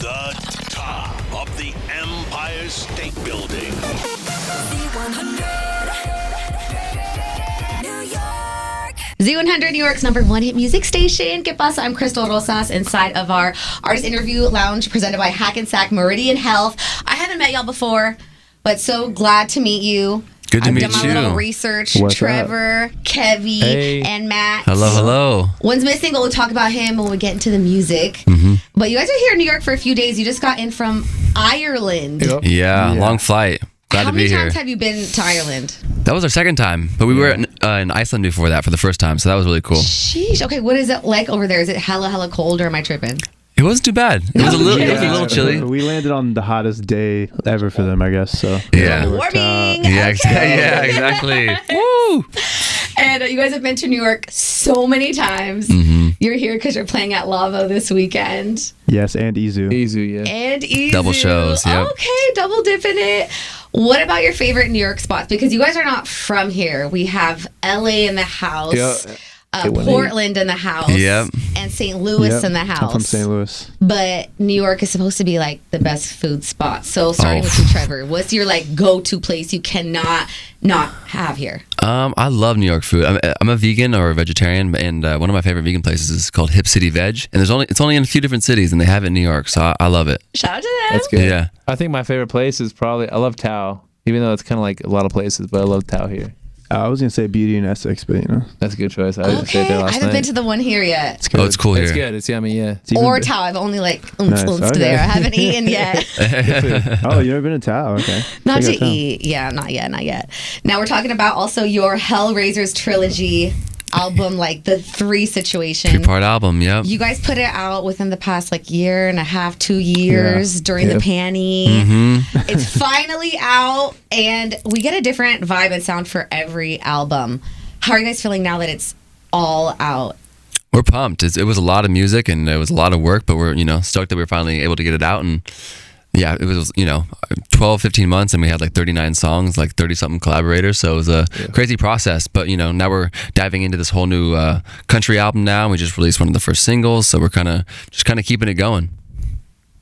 The top of the Empire State Building. Z100 New York. Z100 New York's #1 hit music station. ¿Qué pasa? I'm Crystal Rosas inside of our artist interview lounge presented by Hackensack Meridian Health. I haven't met y'all before, but so glad to meet you. Good to meet I've done my little research. What's Trevor, Kevy, and Matt. Hello. One's missing, but we'll talk about him when we get into the music. Mm-hmm. But you guys are here in New York for a few days. You just got in from Ireland. Yep. Yeah, long flight. Glad to be here. How many times have you been to Ireland? That was our second time, but we were in Iceland before that for the first time, so that was really cool. Sheesh. Okay, what is it like over there? Is it hella cold, or am I tripping? It wasn't too bad. It was a little chilly. We landed on the hottest day ever for them, I guess. So Yeah. it worked out. Warming. Yeah, Okay. exactly. Woo! And you guys have been to New York so many times. Mm-hmm. You're here because you're playing at Lavo this weekend. Yes, and Izu. Izu, yeah. And Izu. Double shows, yep. Okay, double dipping it. What about your favorite New York spots? Because you guys are not from here. We have LA in the house. Yeah. Portland in the house. Yep. And St. Louis Yep. in the house. I'm from St. Louis. But New York is supposed to be like the best food spot. So starting Oh. with you, Trevor, what's your like go-to place you cannot not have here? I love New York food. I'm a vegan or a vegetarian, and one of my favorite vegan places is called Hip City Veg, and it's only in a few different cities, and they have it in New York, so I love it. Shout out to them. That's good. Yeah. I think my favorite place is probably, I love Tao, even though it's kind of like a lot of places, but I love Tao here. I was gonna say Beauty and Essex, but That's a good choice. I stayed Okay, there I last haven't night. been to the one here yet. it's good. Oh, it's cool It's here. good. It's yummy, yeah. It's even Or be- Tao. I've only like Nice, okay. there. I haven't eaten yet. Oh, you never been to Tao? Okay. Not Check to out Tao. eat. Yeah, not yet. Now we're talking about also your Hellraisers trilogy album, like the 3 situation. 3-part album, yep. You guys put it out within the past like year and a half, 2 years during the Yep. panty. Mm-hmm. It's finally out, and we get a different vibe and sound for every album. How are you guys feeling now that it's all out? We're pumped. It was a lot of music, and it was a lot of work, but we're, stoked that we were finally able to get it out. And yeah, it was, 12, 15 months, and we had like 39 songs, like 30-something collaborators. So it was a crazy process. But, now we're diving into this whole new country album now. And we just released one of the first singles. So we're kind of keeping it going.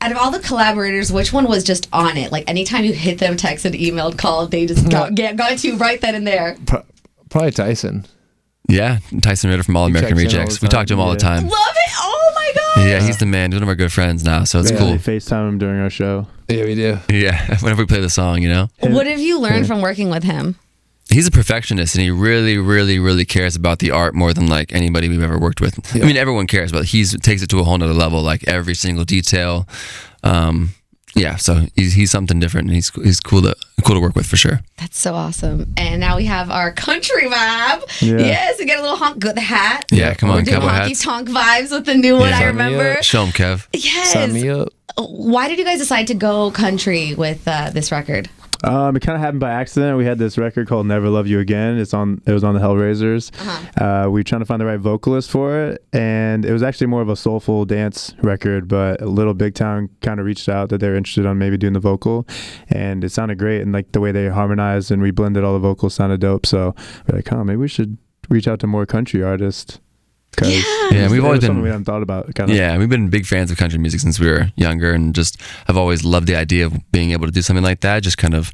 Out of all the collaborators, which one was just on it? Like anytime you hit them, texted, emailed, called, they just got to you right then and there. Probably Tyson. Yeah, Tyson Ritter from All American checks in all Rejects. the We talk to him all the time. Love it. Oh my God. Yeah, he's the man. He's one of our good friends now, so it's They cool. FaceTime him during our show. Yeah, we do. Yeah, whenever we play the song, What have you learned from working with him? He's a perfectionist, and he really, really, really cares about the art more than like anybody we've ever worked with. Yeah. I mean, everyone cares, but he takes it to a whole nother level, like every single detail. Yeah, so he's something different, and he's cool to work with for sure. That's so awesome. And now we have our country vibe. Yeah. Yes, we get a little honk. Good hat. Yeah, come We're on, doing cowboy honky hats. tonk vibes with the new one. Yeah. I Sign me remember. up. Show him, Kev. Sign me Yes. up. Why did you guys decide to go country with this record? It kind of happened by accident. We had this record called "Never Love You Again." It was on the Hellraisers. We were trying to find the right vocalist for it, and it was actually more of a soulful dance record. But Little Big Town kind of reached out that they were interested on maybe doing the vocal, and it sounded great. And like the way they harmonized and reblended all the vocals sounded dope. So we're like, maybe we should reach out to more country artists. Yeah, we've always been. we haven't thought about. Kind of. Yeah, we've been big fans of country music since we were younger, and just have always loved the idea of being able to do something like that. Just kind of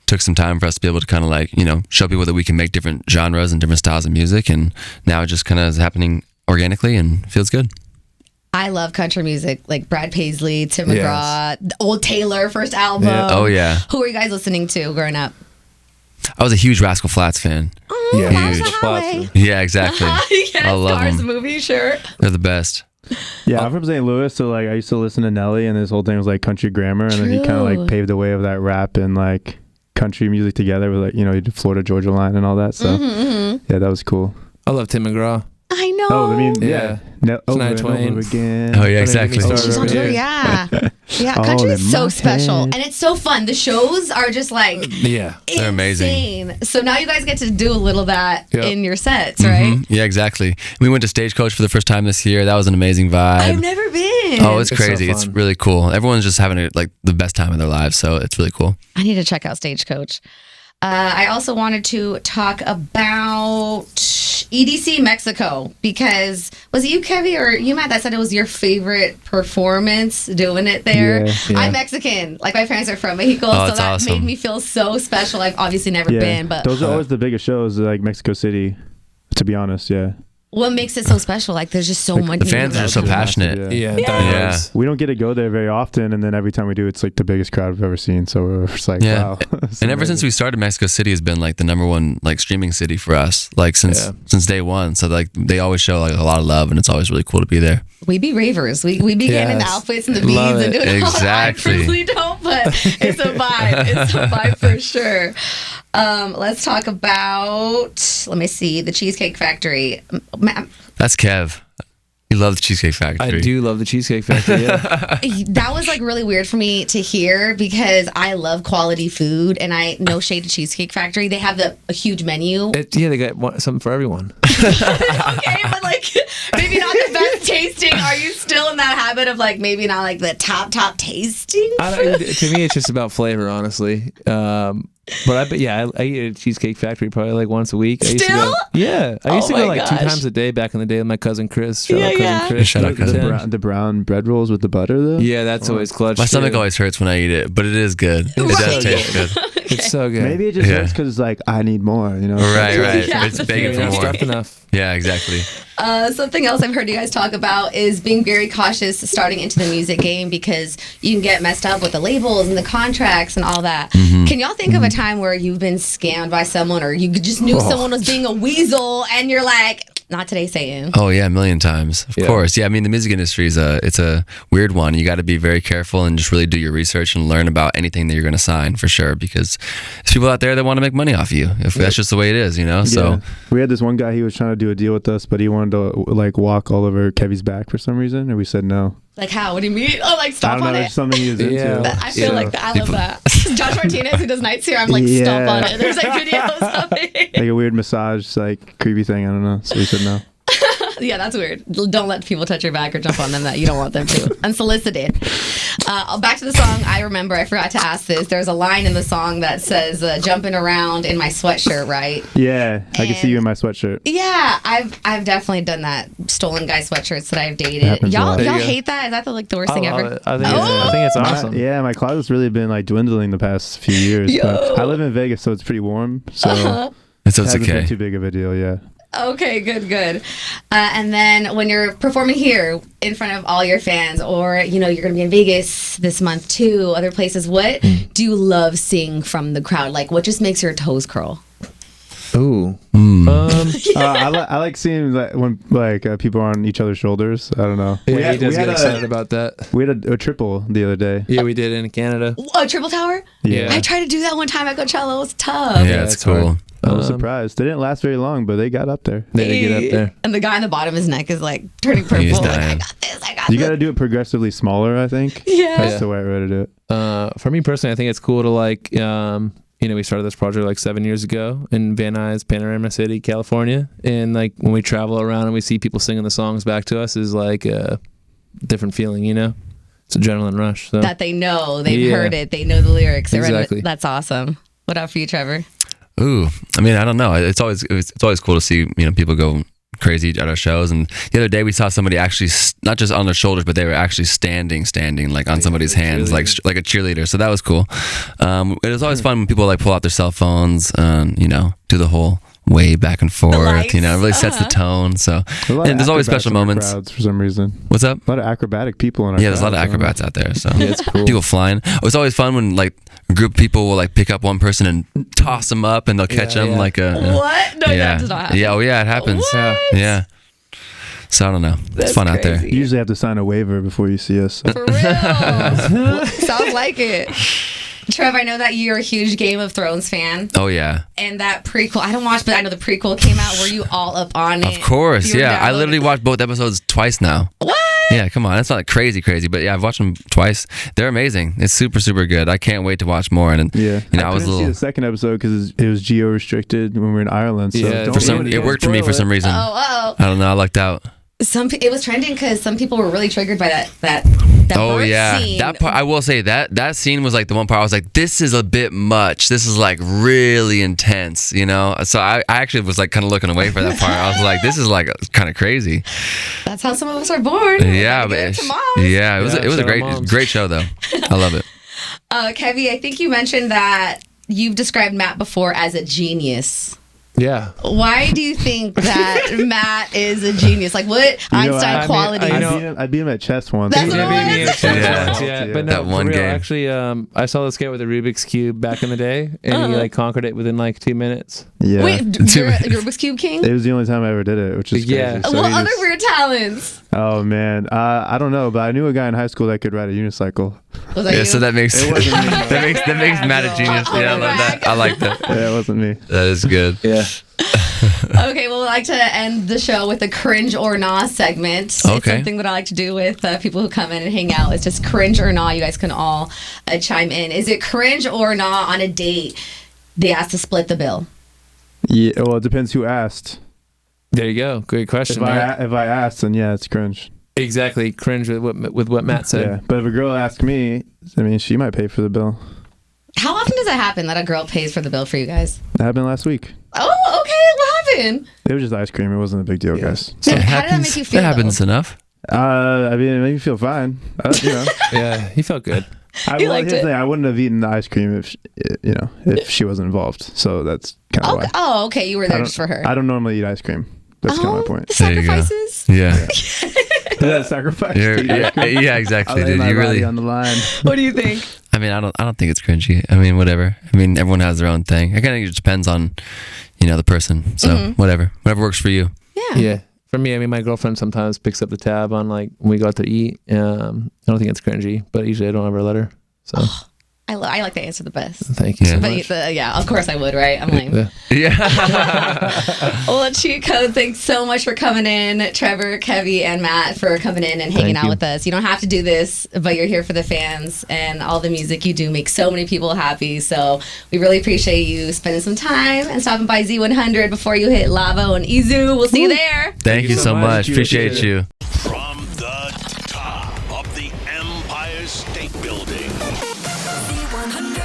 took some time for us to be able to kind of like, show people that we can make different genres and different styles of music, and now it just kind of is happening organically and feels good. I love country music, like Brad Paisley, Tim McGraw, Old Taylor, first album. Yeah. Oh yeah, Who were you guys listening to growing up? I was a huge Rascal Flatts fan. Yeah, Miles huge. the Highway. Yeah, exactly. Yes, I love Cars them. movie, sure. They're the best. Yeah, I'm from St. Louis, so like I used to listen to Nelly, and this whole thing was like country grammar, and then he kind of True. like paved the way of that rap and like country music together with like he did Florida Georgia Line and all that. So yeah, that was cool. I love Tim McGraw. I know. Oh, I mean, Yeah. Over Shania and Twain. over again. Oh yeah, Don't even exactly. get me started She's over on tour, here. yeah. Yeah, All country is in so my special. head. And it's so fun. The shows are just like Yeah. They're amazing. insane. So now you guys get to do a little of that Yep. in your sets, right? Mhm. Yeah, exactly. We went to Stagecoach for the first time this year. That was an amazing vibe. I've never been. Oh, it's It's so crazy. It's fun. really cool. Everyone's just having like the best time of their lives, so it's really cool. I need to check out Stagecoach. I also wanted to talk about EDC Mexico because was it you, Kevy, or you, Matt, that said it was your favorite performance doing it there? Yeah. I'm Mexican. Like, my parents are from Mexico, so that's that awesome. made me feel so special. I've obviously never Yeah. been, but those are always the biggest shows, like Mexico City. To be honest, yeah. what makes it so special? Like, there's just so much. The fans are so passionate. Yeah. Yeah. We don't get to go there very often, and then every time we do, it's like the biggest crowd we've ever seen. So we're just like, Yeah. wow. It's And ever since amazing. we started, Mexico City has been like the number one like streaming city for us, like since day one. So like they always show like a lot of love, and it's always really cool to be there. We be ravers. We be getting in the Yes. outfits and the Love beads and it. doing all that. Exactly. I personally don't, but it's a vibe. It's a vibe for sure. Let's talk about, let me see, the Cheesecake Factory. That's Kev. He loves Cheesecake Factory. I do love the Cheesecake Factory. Yeah. That was like really weird for me to hear because I love quality food and I no shade to Cheesecake Factory. They have a huge menu. They got something for everyone. Okay, but like maybe not the best tasting. Are you still in that habit of like maybe not like the top tasting? To me, it's just about flavor, honestly. But I eat at Cheesecake Factory probably like once a week. I used to Still? go, yeah, I used to Oh go my like 2 gosh. times a day back in the day with my cousin Chris. Shout out Yeah. cousin Chris. Shout out cousin. Tim. the brown bread rolls with the butter though. Yeah, that's always clutch. My stomach too. always hurts when I eat it, but it is good. It does taste good. It's so good. Maybe it just Yeah. hurts because it's like I need more. You know. Right, right. Yeah, It's the begging You're for not more. stuffed enough. Yeah, exactly. Something else I've heard you guys talk about is being very cautious starting into the music game because you can get messed up with the labels and the contracts and all that. Mm-hmm. Can y'all think of a time where you've been scammed by someone or you just knew someone was being a weasel and you're like, not today, Satan? Oh yeah, a million times. Of Yeah. course. Yeah, I mean the music industry is it's a weird one. You got to be very careful and just really do your research and learn about anything that you're going to sign for sure because there's people out there that want to make money off you. If that's just the way it is, you know. So Yeah. We had this one guy. He was trying to do a deal with us, but he wanted to like walk all over Kevy's back for some reason, and we said no. Like how? What do you mean? Oh, like I stop don't on know. it. It's something he was into. Yeah. I feel So, like that. I love that. Josh Martinez, who does nights here, I'm like, stop Yeah. on it. There's like videos of it. Like a weird massage, like creepy thing. I don't know. So we said no. Yeah, that's weird. Don't let people touch your back or jump on them that you don't want them to. Unsolicited. Back to the song. I remember, I forgot to ask this. There's a line in the song that says, jumping around in my sweatshirt, right? Yeah, I can see you in my sweatshirt. Yeah, I've definitely done that. Stolen guy sweatshirts that I've dated. happens a Y'all lot. There you y'all go. hate that? Is that the worst thing I love ever? it. I think it's awesome. My closet's really been like dwindling the past few years. But I live in Vegas, so it's pretty warm. So it's it hasn't okay. been too big of a deal. Yeah. Okay, good. And then when you're performing here in front of all your fans, or you're going to be in Vegas this month too, other places, what do you love seeing from the crowd? Like, what just makes your toes curl? Ooh. I like seeing like when people are on each other's shoulders. I don't know. Yeah, he does get a, excited about that. we had a triple the other day. Yeah, we did it in Canada. Oh, Triple Tower? Yeah. I tried to do that one time at Coachella. It was tough. Yeah, it's it's cool. hard. I was surprised. They didn't last very long, but they got up there. They did get up there. And the guy on the bottom of his neck is like turning purple. He's Like, I dying. got this. I got You this. got to do it progressively smaller, I think. Yeah. That's the right way to do it. For me personally, I think it's cool to like, we started this project like 7 years ago in Van Nuys, Panorama City, California. And like when we travel around and we see people singing the songs back to us is like a different feeling, It's adrenaline rush. So. That they know. They've Yeah. heard it. They know the lyrics. They're Exactly. That's awesome. What up for you, Trevor? Ooh, I mean, I don't know. It's always cool to see people go crazy at our shows. And the other day we saw somebody actually not just on their shoulders, but they were actually standing like on somebody's hands, like a cheerleader. So that was cool. It was always fun when people like pull out their cell phones, do the whole wave back and forth. lights. It really sets the tone. So A lot of and there's always acrobats special in our moments. crowds for some reason. What's up? A lot of acrobatic people in our Yeah, there's a lot of crowds, I don't know. acrobats out there. So Yeah, it's cool. people flying. It's always fun when like a group of people will like pick up one person and toss them up, and they'll catch them yeah. like a. What? No, yeah. that does not happen. Yeah. Oh yeah, it happens. What? Yeah. So I don't know. That's it's fun out there. crazy. You usually have to sign a waiver before you see us. For real. Sounds like it. Trev, I know that you're a huge Game of Thrones fan. Oh yeah. And that prequel, I don't watch, but I know the prequel came out. Were you all up on it? Of course. You were Yeah. I downloading literally it? watched both episodes twice now. What? Yeah, come on. That's not crazy, but yeah, I've watched them twice. They're amazing. It's super, super good. I can't wait to watch more. And Yeah, I was a couldn't see little. the second episode because it was geo restricted when we were in Ireland. So Yeah, don't for some- ruin It worked for me for some reason. Oh. I don't know. I lucked out. It was trending because some people were really triggered by that Oh birth yeah, scene. that part. I will say that scene was like the one part I was like, this is a bit much. This is like really intense, you know. So I actually was like kind of looking away for that part. I was like, this is like kind of crazy. That's how some of us are born. Yeah, but it was a shout out great show though. I love it. Kevy, I think you mentioned that you've described Matt before as a genius. Yeah. Why do you think that Matt is a genius? Like, what Einstein qualities? I beat him at chess once. That's what it was. Yeah. But no, That one for real, game. actually, I saw this guy with a Rubik's Cube back in the day, and he like conquered it within like 2 minutes. Yeah. Wait, you're a Rubik's Cube king? It was the only time I ever did it, which is crazy. Yeah. So What he other just- weird talents? Oh man, I don't know, but I knew a guy in high school that could ride a unicycle. Was that Yeah, you? so that makes It wasn't me. that makes Matt a genius. Yeah, I love that. I like that. Yeah, it wasn't me. That is good. Yeah. Okay, well, we like to end the show with a cringe or nah segment. It's Okay. something that I like to do with people who come in and hang out. It's just cringe or nah. You guys can all chime in. Is it cringe or nah on a date they ask to split the bill? Yeah, well, it depends who asked. There you go. Great question. If Matt. I asked, then yeah, it's cringe. Exactly. Cringe with what Matt said. Yeah, but if a girl asked me, I mean, she might pay for the bill. How often does that happen that a girl pays for the bill for you guys? That happened last week. Oh, okay. What happened? It was just ice cream. It wasn't a big deal, guys. How did that make you feel? That happens enough. I mean, it made me feel fine. You know, Yeah. He felt good. You liked here's the it. thing, I wouldn't have eaten the ice cream if she wasn't involved. So that's kind of why. Oh, okay. You were I there don't- just for her. I don't normally eat ice cream. That's kind of my point. The There you go. sacrifices. Yeah. Is that a sacrifice? Yeah, I exactly, lay dude. my You body really. on the line. What do you think? I mean, I don't think it's cringy. I mean, whatever. I mean, everyone has their own thing. I kind of just depends on, the person. So whatever works for you. Yeah. Yeah. For me, I mean, my girlfriend sometimes picks up the tab on like when we go out to eat. I don't think it's cringy, but usually I don't ever let her. So I like the answer the best. thank you so Yeah. But much. yeah, of course I would, right? I'm lame. Yeah. Yeah. Well, Cheat Code, thanks so much for coming in. Trevor, Kevy, and Matt for coming in and hanging Thank out you. with us. You don't have to do this, but you're here for the fans, and all the music you do makes so many people happy. So we really appreciate you spending some time and stopping by Z100 before you hit Lavo and Izu. We'll see you there. Thank you so much. Appreciate you. From the top of the Empire State Building. Z100.